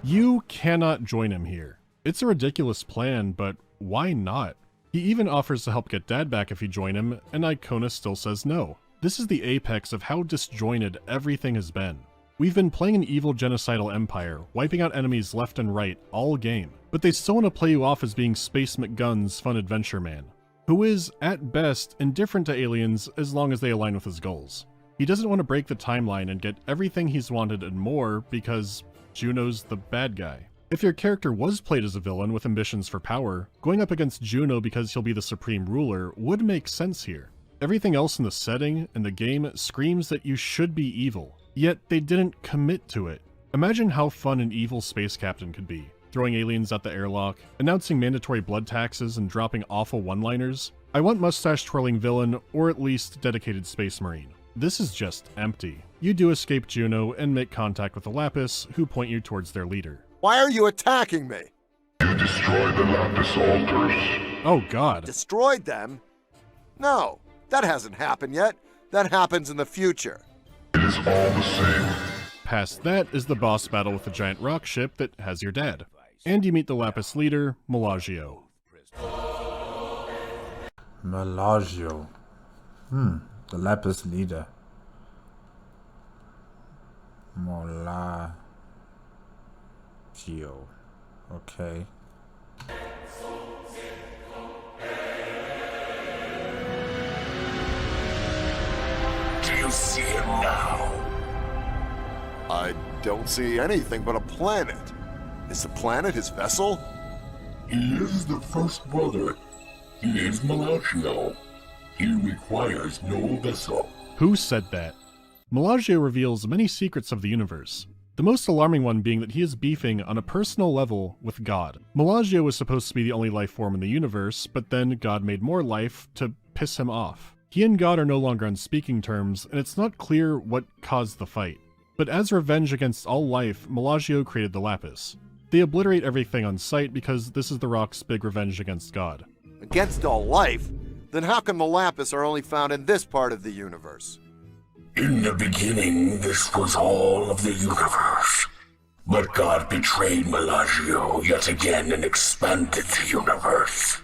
You cannot join him here. It's a ridiculous plan, but why not? He even offers to help get Dad back if you join him, and Icona still says no. This is the apex of how disjointed everything has been. We've been playing an evil genocidal empire, wiping out enemies left and right all game, but they still want to play you off as being Space McGunn's fun adventure man, who is, at best, indifferent to aliens as long as they align with his goals. He doesn't want to break the timeline and get everything he's wanted and more because Juno's the bad guy. If your character was played as a villain with ambitions for power, going up against Juno because he'll be the supreme ruler would make sense here. Everything else in the setting and the game screams that you should be evil. Yet they didn't commit to it. Imagine how fun an evil space captain could be, throwing aliens at the airlock, announcing mandatory blood taxes and dropping awful one-liners. I want mustache-twirling villain, or at least dedicated space marine. This is just empty. You do escape Juno and make contact with the Lapis, who point you towards their leader. Why are you attacking me? You destroyed the Lapis altars. Oh god. Destroyed them? No, that hasn't happened yet. That happens in the future. It is all the same. Past that is the boss battle with the giant rock ship that has your dad. And you meet the Lapis leader, Melagio. Melagio. The Lapis leader. Melagio. Okay. Do you see him now? I don't see anything but a planet. Is the planet his vessel? He is the first brother. He is Melagio. He requires no vessel. Who said that? Melagio reveals many secrets of the universe. The most alarming one being that he is beefing on a personal level with God. Melagio was supposed to be the only life form in the universe, but then God made more life to piss him off. He and God are no longer on speaking terms, and it's not clear what caused the fight. But as revenge against all life, Melagio created the Lapis. They obliterate everything on sight because this is the Rock's big revenge against God. Against all life? Then how come the Lapis are only found in this part of the universe? In the beginning, this was all of the universe. But God betrayed Melagio yet again and expanded the universe.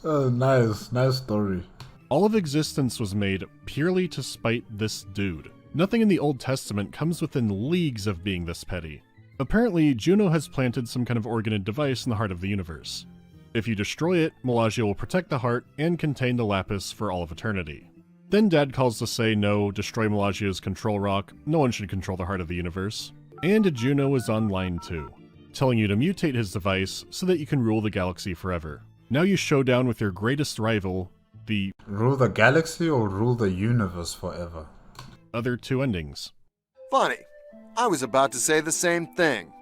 Oh, nice story. All of existence was made purely to spite this dude. Nothing in the Old Testament comes within leagues of being this petty. Apparently, Juno has planted some kind of organid device in the heart of the universe. If you destroy it, Melagio will protect the heart and contain the Lapis for all of eternity. Then Dad calls to say no, destroy Melagio's control rock, no one should control the heart of the universe. And Juno is online too, telling you to mutate his device so that you can rule the galaxy forever. Now you show down with your greatest rival, the... Rule the galaxy or rule the universe forever? Other two endings. Funny. I was about to say the same thing.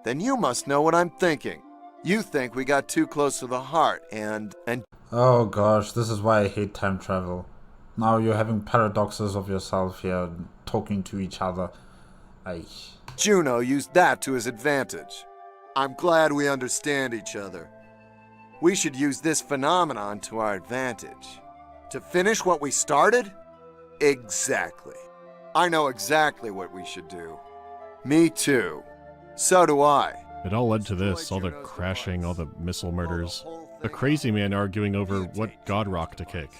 Then you must know what I'm thinking. You think we got too close to the heart and... Oh gosh, this is why I hate time travel. Now you're having paradoxes of yourself here, talking to each other. Juno used that to his advantage. I'm glad we understand each other. We should use this phenomenon to our advantage. To finish what we started? Exactly. I know exactly what we should do. Me too. So do I. It all led to this, all the crashing, all the missile murders. A crazy man arguing over what God rock to kick.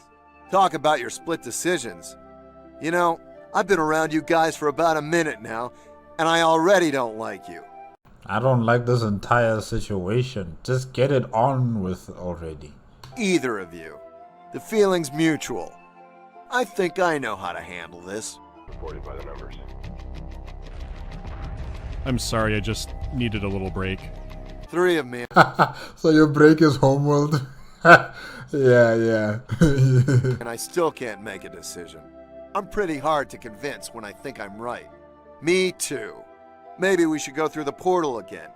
Talk about your split decisions. You know, I've been around you guys for about a minute now, and I already don't like you. I don't like this entire situation. Just get it on with already. Either of you. The feeling's mutual. I think I know how to handle this. Reported by the numbers. I'm sorry, I just needed a little break. 3 of me. So your break is homeworld? Yeah. And I still can't make a decision. I'm pretty hard to convince when I think I'm right. Me too. Maybe we should go through the portal again.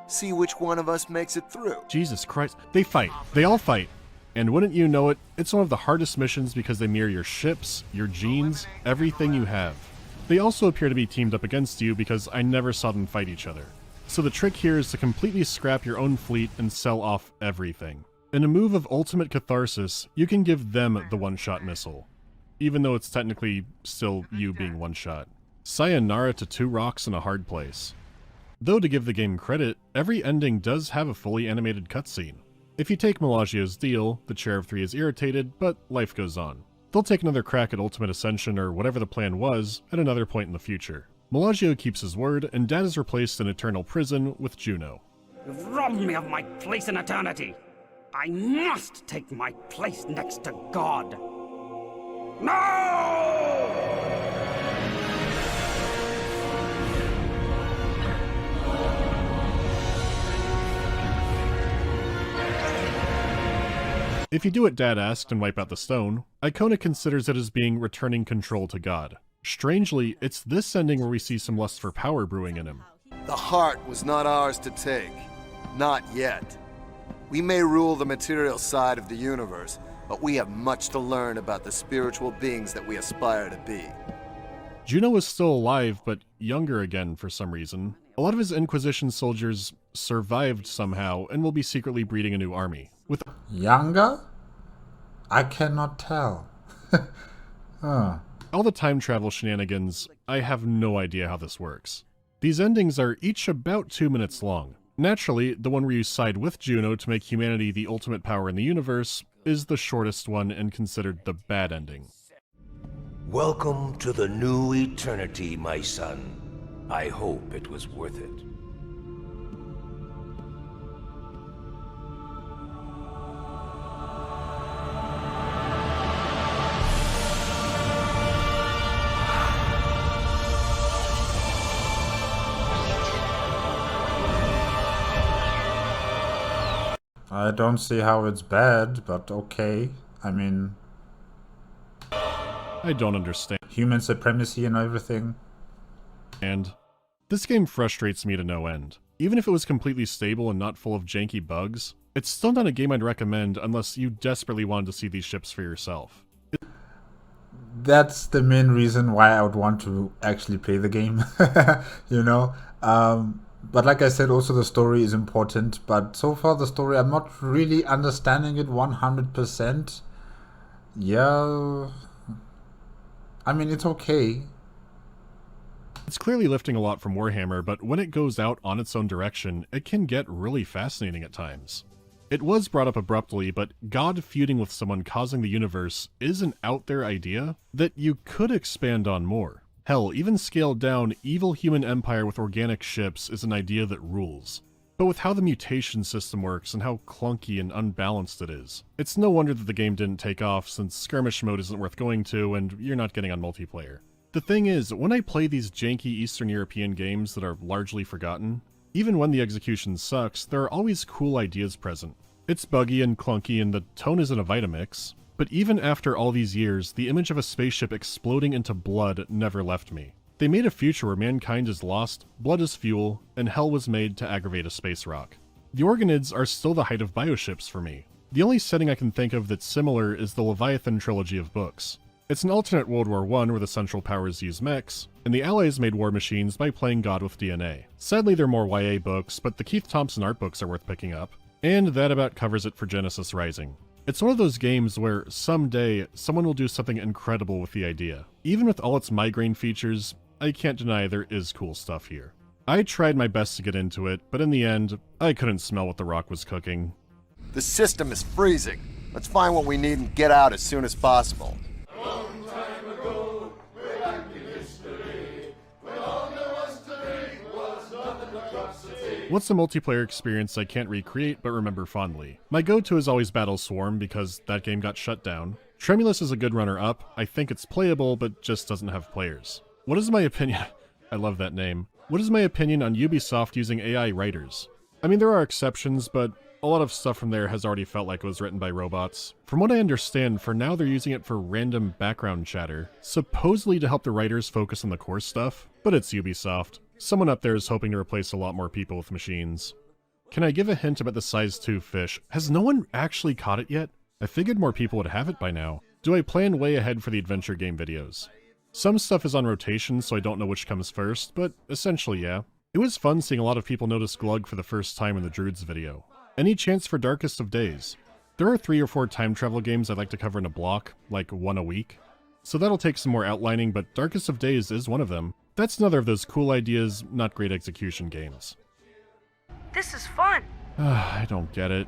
See which one of us makes it through. Jesus Christ. They fight. They all fight. And wouldn't you know it, it's one of the hardest missions because they mirror your ships, your genes, everything you have. They also appear to be teamed up against you because I never saw them fight each other. So the trick here is to completely scrap your own fleet and sell off everything. In a move of ultimate catharsis, you can give them the one-shot missile, even though it's technically still you being one-shot. Sayonara to 2 rocks in a hard place. Though to give the game credit, every ending does have a fully animated cutscene. If you take Melagio's deal, the Chair of 3 is irritated, but life goes on. They'll take another crack at Ultimate Ascension or whatever the plan was at another point in the future. Melagio keeps his word, and Dad is replaced in eternal prison with Juno. You've robbed me of my place in eternity. I must take my place next to God. No! If you do what Dad asked and wipe out the stone, Icona considers it as being returning control to God. Strangely, it's this ending where we see some lust for power brewing in him. The heart was not ours to take. Not yet. We may rule the material side of the universe, but we have much to learn about the spiritual beings that we aspire to be. Juno is still alive, but younger again for some reason. A lot of his Inquisition soldiers survived somehow and will be secretly breeding a new army. Younger? I cannot tell. All the time travel shenanigans, I have no idea how this works. These endings are each about 2 minutes long. Naturally, the one where you side with Juno to make humanity the ultimate power in the universe is the shortest one and considered the bad ending. Welcome to the new eternity, my son. I hope it was worth it. I don't see how it's bad, but okay. I mean... I don't understand. Human supremacy and everything. And this game frustrates me to no end. Even if it was completely stable and not full of janky bugs, it's still not a game I'd recommend unless you desperately wanted to see these ships for yourself. That's the main reason why I would want to actually play the game, you know. But like I said, also the story is important. But so far the story, I'm not really understanding it 100%. Yeah, I mean, it's okay. It's clearly lifting a lot from Warhammer, but when it goes out on its own direction, it can get really fascinating at times. It was brought up abruptly, but God feuding with someone causing the universe is an out there idea that you could expand on more. Hell, even scaled down, evil human empire with organic ships is an idea that rules. But with how the mutation system works and how clunky and unbalanced it is, it's no wonder that the game didn't take off, since skirmish mode isn't worth going to and you're not getting on multiplayer. The thing is, when I play these janky Eastern European games that are largely forgotten, even when the execution sucks, there are always cool ideas present. It's buggy and clunky and the tone isn't a Vitamix, but even after all these years, the image of a spaceship exploding into blood never left me. They made a future where mankind is lost, blood is fuel, and hell was made to aggravate a space rock. The Organids are still the height of bioships for me. The only setting I can think of that's similar is the Leviathan trilogy of books. It's an alternate World War I where the Central Powers use mechs, and the Allies made war machines by playing God with DNA. Sadly, they're more YA books, but the Keith Thompson art books are worth picking up. And that about covers it for Genesis Rising. It's one of those games where someday someone will do something incredible with the idea. Even with all its migraine features, I can't deny there is cool stuff here. I tried my best to get into it, but in the end, I couldn't smell what the rock was cooking. The system is freezing. Let's find what we need and get out as soon as possible. What's a multiplayer experience I can't recreate but remember fondly? My go-to is always Battle Swarm because that game got shut down. Tremulous is a good runner-up. I think it's playable but just doesn't have players. What is my opinion? I love that name. What is my opinion on Ubisoft using AI writers? I mean, there are exceptions, but a lot of stuff from there has already felt like it was written by robots. From what I understand, for now they're using it for random background chatter, supposedly to help the writers focus on the core stuff, but it's Ubisoft. Someone up there is hoping to replace a lot more people with machines. Can I give a hint about the size 2 fish? Has no one actually caught it yet? I figured more people would have it by now. Do I plan way ahead for the adventure game videos? Some stuff is on rotation, so I don't know which comes first, but essentially yeah. It was fun seeing a lot of people notice Glug for the first time in the Druids video. Any chance for Darkest of Days? There are 3 or 4 time travel games I'd like to cover in a block, like one a week. So that'll take some more outlining, but Darkest of Days is one of them. That's another of those cool ideas, not great execution games. This is fun. I don't get it.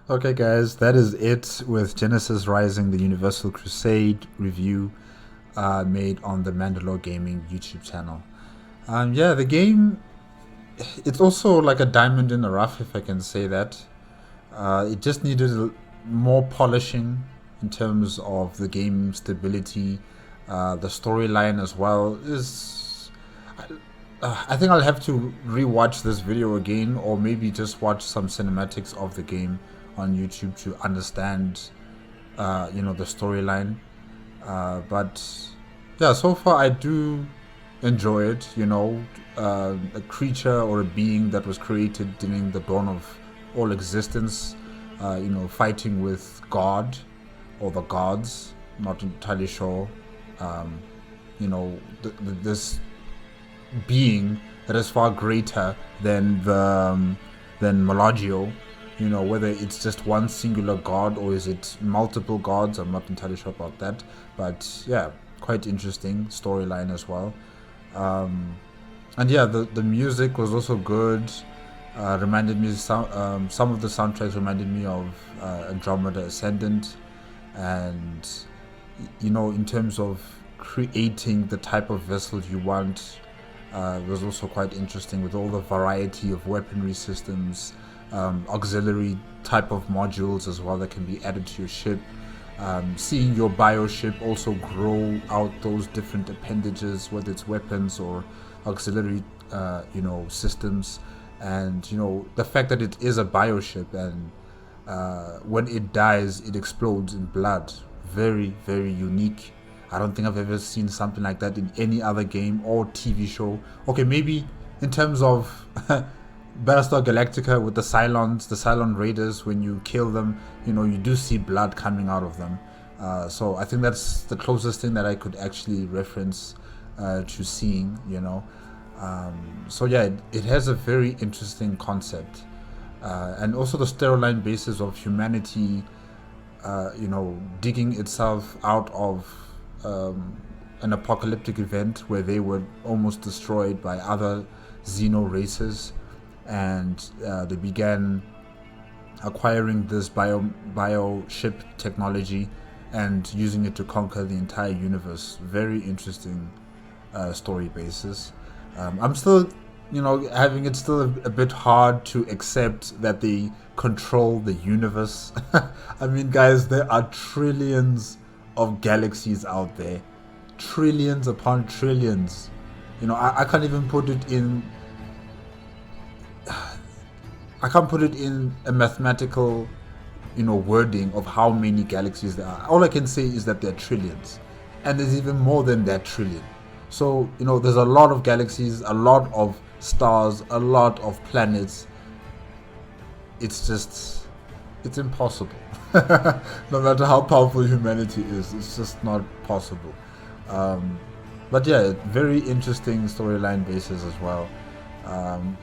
Okay guys, that is it with Genesis Rising, the Universal Crusade review made on the MandaloreGaming YouTube channel. Yeah, the game, it's also like a diamond in the rough, if I can say that. It just needed more polishing in terms of the game stability. The storyline as well is... I think I'll have to rewatch this video again, or maybe just watch some cinematics of the game on YouTube to understand, you know, the storyline. But yeah, so far I do enjoy it. You know, a creature or a being that was created during the dawn of all existence. You know, fighting with God or the gods. Not entirely sure. You know, this being that is far greater than Melagio. You know, whether it's just one singular god or is it multiple gods, I'm not entirely sure about that. But yeah, quite interesting storyline as well. And yeah, the music was also good. Reminded me some of the soundtracks reminded me of Andromeda Ascendant, and you know, in terms of creating the type of vessel you want, was also quite interesting with all the variety of weaponry systems, auxiliary type of modules as well that can be added to your ship. Seeing your bioship also grow out those different appendages, whether it's weapons or auxiliary, you know, systems, and you know, the fact that it is a bioship and when it dies, it explodes in blood. Very, very unique I don't think I've ever seen something like that in any other game or TV show. Okay, maybe in terms of Battlestar Galactica with the Cylon Raiders, when you kill them, you know, you do see blood coming out of them. So I think that's the closest thing that I could actually reference to seeing, you know. So yeah, it has a very interesting concept. And also the storyline basis of humanity, you know, digging itself out of an apocalyptic event where they were almost destroyed by other xeno races, and they began acquiring this bio ship technology and using it to conquer the entire universe. Very interesting story basis. I'm still, you know, having it still a bit hard to accept that they control the universe. I mean, guys, there are trillions of galaxies out there, trillions upon trillions. You know, I can't even put it in. I can't put it in a mathematical, you know, wording of how many galaxies there are. All I can say is that there are trillions, and there's even more than that trillion. So, you know, there's a lot of galaxies, a lot of stars, a lot of planets. It's just, it's impossible. No matter how powerful humanity is, it's just not possible. But yeah, very interesting storyline basis as well.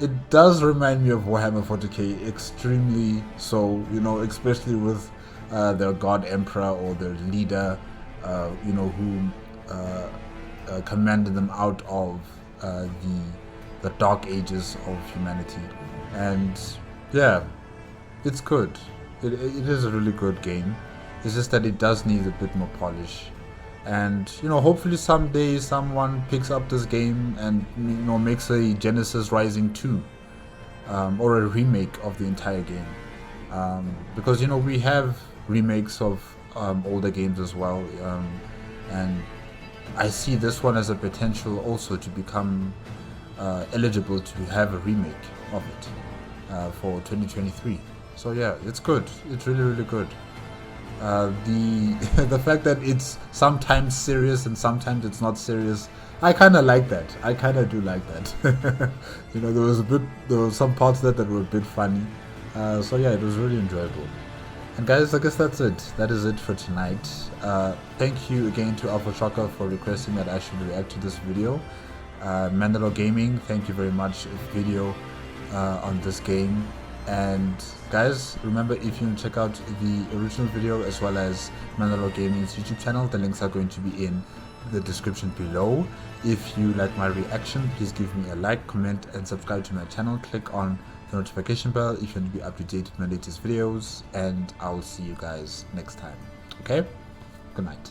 It does remind me of Warhammer 40k extremely so, you know, especially with their god emperor or their leader, you know, who commanded them out of the dark ages of humanity. And yeah, it's good. It is a really good game. It's just that it does need a bit more polish. And, you know, hopefully someday someone picks up this game and, you know, makes a Genesis Rising 2 or a remake of the entire game. Because, you know, we have remakes of older games as well. And I see this one as a potential also to become eligible to have a remake of it for 2023. So yeah, it's good. It's really, really good. The fact that it's sometimes serious and sometimes it's not serious, I kind of like that. I kind of do like that. You know, there were some parts that were a bit funny. So yeah, it was really enjoyable. And guys, I guess that's it. That is it for tonight. Thank you again to Alpha Shocker for requesting that I should react to this video. MandaloreGaming, thank you very much. Video on this game. And guys, remember, if you want to check out the original video as well as MandaloreGaming's YouTube channel, the links are going to be in the description below. If you like my reaction, please give me a like, comment, and subscribe to my channel. Click on the notification bell if you want to be up to date with my latest videos, and I'll see you guys next time. Okay? Good night.